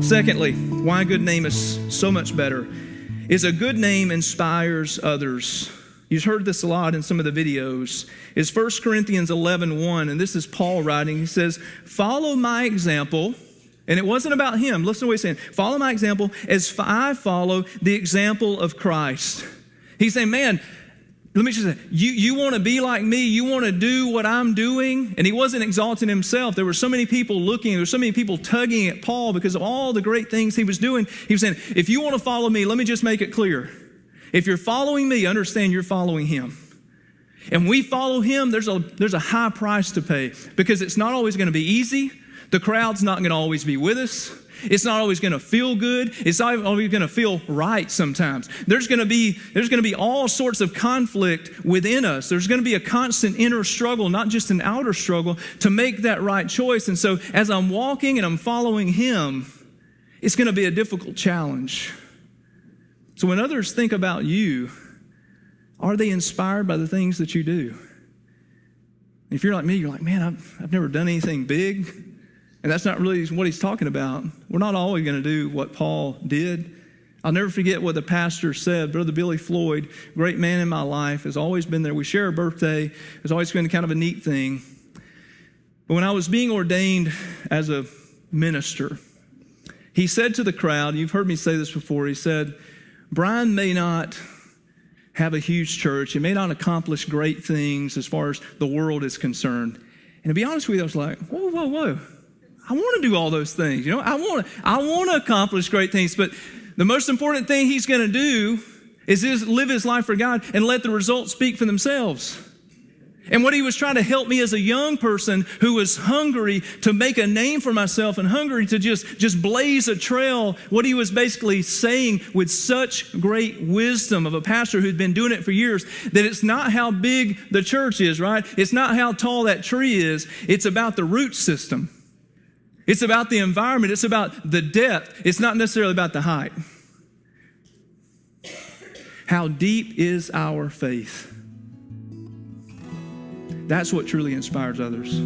Secondly, why a good name is so much better is a good name inspires others. You've heard this a lot in some of the videos. It's 1 Corinthians 11:1, and this is Paul writing. He says, follow my example. And it wasn't about him. Listen to what he's saying. Follow my example as I follow the example of Christ. He's saying, man, let me just say, you want to be like me? You want to do what I'm doing? And he wasn't exalting himself. There were so many people looking. There were so many people tugging at Paul because of all the great things he was doing. He was saying, if you want to follow me, let me just make it clear. If you're following me, understand you're following him. And we follow him, there's a high price to pay because it's not always going to be easy. The crowd's not going to always be with us. It's not always going to feel good. It's not always going to feel right sometimes. There's going to be all sorts of conflict within us. There's going to be a constant inner struggle, not just an outer struggle, to make that right choice. And so as I'm walking and I'm following him, it's going to be a difficult challenge. So when others think about you, are they inspired by the things that you do? If you're like me, you're like, man, I've never done anything big. And that's not really what he's talking about. We're not always going to do what Paul did. I'll never forget what the pastor said. Brother Billy Floyd, great man in my life, has always been there. We share a birthday. It's always been kind of a neat thing. But when I was being ordained as a minister, he said to the crowd, you've heard me say this before, he said, Brian may not have a huge church. He may not accomplish great things as far as the world is concerned. And to be honest with you, I was like, whoa. I want to do all those things. You know, I want to accomplish great things. But the most important thing he's going to do is live his life for God and let the results speak for themselves. And what he was trying to help me as a young person who was hungry to make a name for myself and hungry to just blaze a trail, what he was basically saying with such great wisdom of a pastor who'd been doing it for years, that it's not how big the church is, right? It's not how tall that tree is. It's about the root system. It's about the environment. It's about the depth. It's not necessarily about the height. How deep is our faith? That's what truly inspires others.